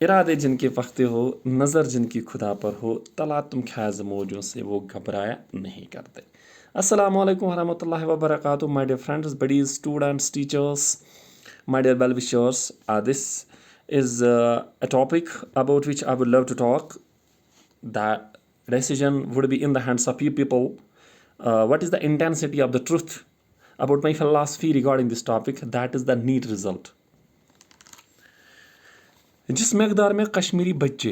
इरादे जिनके पख्ते हो, नज़र जिनकी खुदा पर हो, तला तुम ख्याज मौजों से वो घबराया नहीं करते। अस्सलाम वालेकुम वरहमतुल्लाहि वबरकातुहू, my dear friends, buddies, students, teachers, my dear well-wishers. This is a topic about which I would love to talk. The decision would be in the hands of you people. What is the intensity of the truth about my philosophy regarding this topic? That is the NEET result. जिस मकदार में कश्मीरी बच्चे,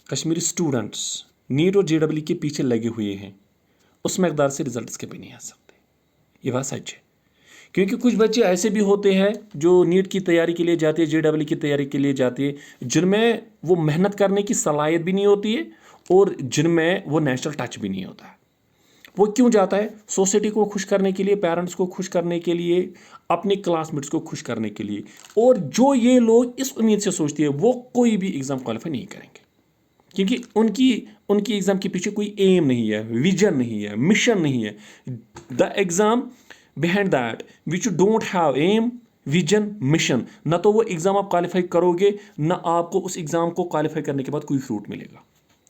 Kashmiri students NEET और JEE के पीछे लगे हुए हैं, उस मकदार से रिजल्ट्स कभी नहीं आ सकते। ये बात सच है, क्योंकि कुछ बच्चे ऐसे भी होते हैं जो नीट की तैयारी के लिए जाते हैं, JEE की तैयारी के लिए जाते हैं, जिनमें वो मेहनत करने की सलाहियत भी नहीं होती है और जिनमें वो नेचुरल टच भी नहीं होता है। वो क्यों जाता है? सोसाइटी को खुश करने के लिए, पेरेंट्स को खुश करने के लिए, अपने क्लासमेट्स को खुश करने के लिए। और जो ये लोग इस उम्मीद से सोचते हैं, वो कोई भी एग्ज़ाम क्वालिफाई नहीं करेंगे, क्योंकि उनकी एग्ज़ाम के पीछे कोई एम नहीं है, विजन नहीं है, मिशन नहीं है। The exam behind that which you don't have aim, vision, mission, ना तो वो एग्ज़ाम आप क्वालिफाई करोगे, ना आपको उस एग्ज़ाम को क्वालिफाई करने के बाद कोई फ्रूट मिलेगा।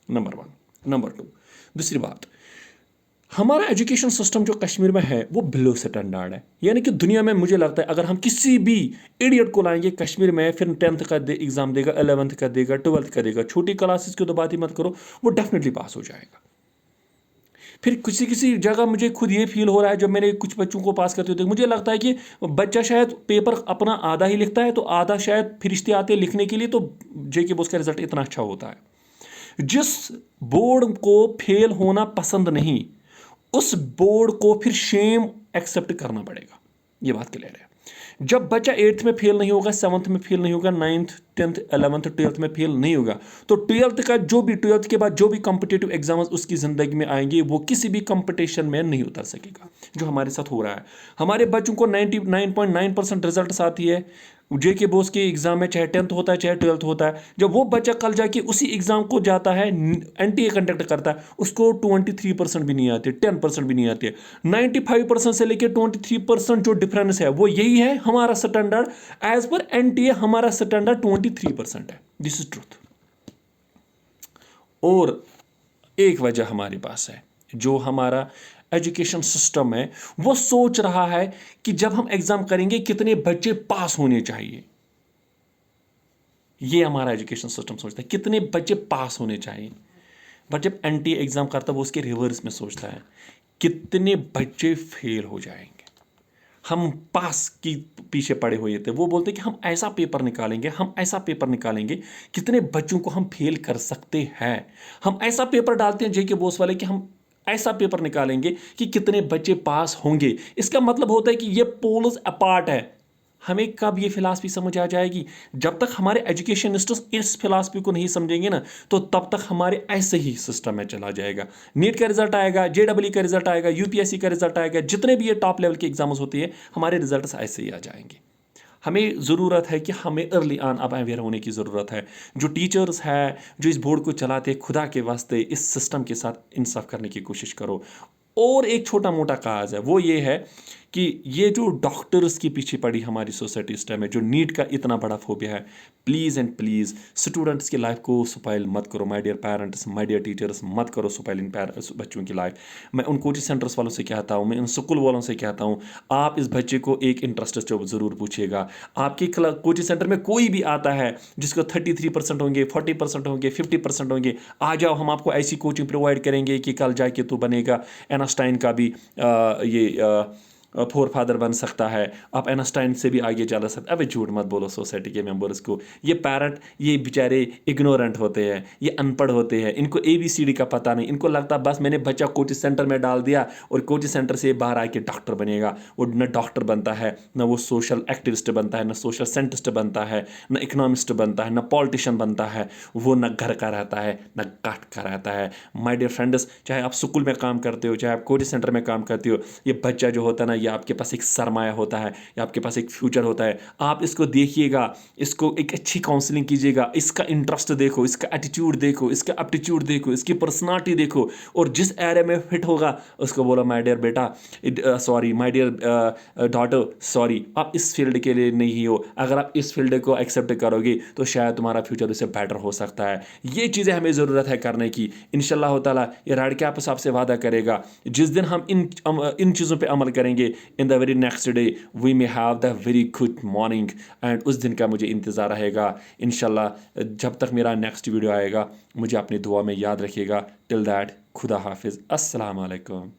नंबर 1। नंबर 2, दूसरी बात, हमारा एजुकेशन सिस्टम जो कश्मीर में है वो बिलो स्टैंडर्ड है। यानी कि दुनिया में मुझे लगता है अगर हम किसी भी इडियट को लाएंगे कश्मीर में, फिर 10th का एग्ज़ाम देगा, 11th का देगा, 12th का देगा, छोटी क्लासेस की तो बात ही मत करो, वो डेफिनेटली पास हो जाएगा। फिर किसी जगह मुझे खुद ये फील हो रहा है, जब मैंने कुछ बच्चों को पास करते होते, मुझे लगता है कि बच्चा शायद पेपर अपना आधा ही लिखता है, तो आधा शायद फरिश्ते आते लिखने के लिए, तो JK बोस का रिजल्ट इतना अच्छा होता है। जिस बोर्ड को फेल होना पसंद नहीं, उस बोर्ड को फिर शेम एक्सेप्ट करना पड़ेगा। ये बात क्लियर है। जब बच्चा 8th में फेल नहीं होगा, 7th में फेल नहीं होगा, 9th, 10th, 11th, 12th में फेल नहीं होगा, तो 12th के बाद जो भी कॉम्पिटिटिव एग्जाम्स उसकी ज़िंदगी में आएंगे, वो किसी भी कंपटीशन में नहीं उतर सकेगा, जो हमारे साथ हो रहा है। हमारे बच्चों को 99.9% रिजल्ट आती है JK बोस के एग्जाम में, चाहे 10th होता है चाहे 12th होता है। जब वो बच्चा कल जाके उसी एग्जाम को जाता है, NTA कंडक्ट करता है, उसको 23% भी नहीं आती, 10% भी नहीं आती है। 95% से लेकर 23% जो डिफरेंस है वो यही है। हमारा स्टैंडर्ड एज पर NTA, हमारा स्टैंडर्ड 23% है। This is truth. और एक वजह हमारे पास है, जो हमारा एजुकेशन सिस्टम है वो सोच रहा है कि जब हम एग्जाम करेंगे कितने बच्चे पास होने चाहिए। ये हमारा एजुकेशन सिस्टम सोचता है कितने बच्चे पास होने चाहिए, बट जब NTA एग्जाम करता है वो उसके रिवर्स में सोचता है कितने बच्चे फेल हो जाएंगे। हम पास की पीछे पड़े हुए थे, वो बोलते कि हम ऐसा पेपर निकालेंगे, हम ऐसा पेपर निकालेंगे कितने बच्चों को हम फेल कर सकते हैं। हम ऐसा पेपर डालते हैं JK बोस वाले कि हम ऐसा पेपर निकालेंगे कि कितने बच्चे पास होंगे। इसका मतलब होता है कि ये पोल्स अपार्ट है। हमें कब ये फिलासफी समझ आ जाएगी? जब तक हमारे एजुकेशनिस्ट्स इस फिलासफी को नहीं समझेंगे ना, तो तब तक हमारे ऐसे ही सिस्टम में चला जाएगा। नीट का रिजल्ट आएगा, JEE का रिजल्ट आएगा, UPSC का रिजल्ट आएगा, जितने भी ये टॉप लेवल के एग्जाम्स होती है, हमारे रिजल्ट ऐसे ही आ जाएंगे। हमें ज़रूरत है कि हमें अर्ली ऑन अब अवेयर होने की ज़रूरत है। जो टीचर्स है, जो इस बोर्ड को चलाते हैं, खुदा के वास्ते इस सिस्टम के साथ इंसाफ करने की कोशिश करो। और एक छोटा मोटा काज है, वो ये है कि ये जो डॉक्टर्स के पीछे पड़ी हमारी सोसाइटी इस टाइम है, जो नीट का इतना बड़ा फोबिया है, प्लीज़ एंड प्लीज़ स्टूडेंट्स की लाइफ को स्पॉइल मत करो। My dear parents, my dear teachers, मत करो स्पॉइल इन बच्चों की लाइफ। मैं उन कोचिंग सेंटर्स वालों से कहता हूँ, मैं उन स्कूल वालों से कहता हूँ, आप इस बच्चे को एक इंटरेस्ट ज़रूर पूछिएगा। आपके कोचिंग सेंटर में कोई भी आता है जिसको 33% होंगे, 40% होंगे, 50% होंगे, आ जाओ, हम आपको ऐसी कोचिंग प्रोवाइड करेंगे कि कल जाके तो बनेगा एनास्टाइन का भी फोर फादर बन सकता है, आप एनास्टाइन से भी आगे चला सकते। अबे झूठ मत बोलो सोसाइटी के मेंबर्स को। ये पेरेंट, ये बेचारे इग्नोरेंट होते हैं, ये अनपढ़ होते हैं, इनको ABCD का पता नहीं। इनको लगता बस मैंने बच्चा कोचिंग सेंटर में डाल दिया और कोचिंग सेंटर से बाहर आके डॉक्टर बनेगा। वो न डॉक्टर बनता है, न वो सोशल एक्टिविस्ट बनता है, न सोशल साइंटिस्ट बनता है, न इकोनॉमिस्ट बनता है, न पॉलिटिशियन बनता है। वो न घर का रहता है, न काट का रहता है। माय डियर फ्रेंड्स, चाहे आप स्कूल में काम करते हो, चाहे आप कोचिंग सेंटर में काम करते हो, ये बच्चा जो होता है ना, ये आपके पास एक सरमाया होता है, ये आपके पास एक फ्यूचर होता है। आप इसको देखिएगा, इसको एक अच्छी काउंसलिंग कीजिएगा, इसका इंटरेस्ट देखो, इसका एटीट्यूड देखो, इसका एप्टीट्यूड देखो, इसकी पर्सनालिटी देखो, और जिस एरिया में फिट होगा उसको बोलो माय डियर बेटा sorry, my dear daughter sorry, आप इस फील्ड के लिए नहीं हो। अगर आप इस फील्ड को एक्सेप्ट करोगे तो शायद तुम्हारा फ्यूचर उससे बेटर हो सकता है। ये चीज़ें हमें ज़रूरत है करने की। इंशाल्लाह ताला ये रेड कैप आपसे वादा करेगा, जिस दिन हम इन चीज़ों पे अमल करेंगे, in the very next day we may have the very good morning, and उस दिन का मुझे इंतज़ार रहेगा इंशाल्लाह। जब तक मेरा नेक्स्ट वीडियो आएगा मुझे अपनी दुआ में याद रखिएगा। टिल दैट खुदा हाफिज़, अस्सलाम वालेकुम।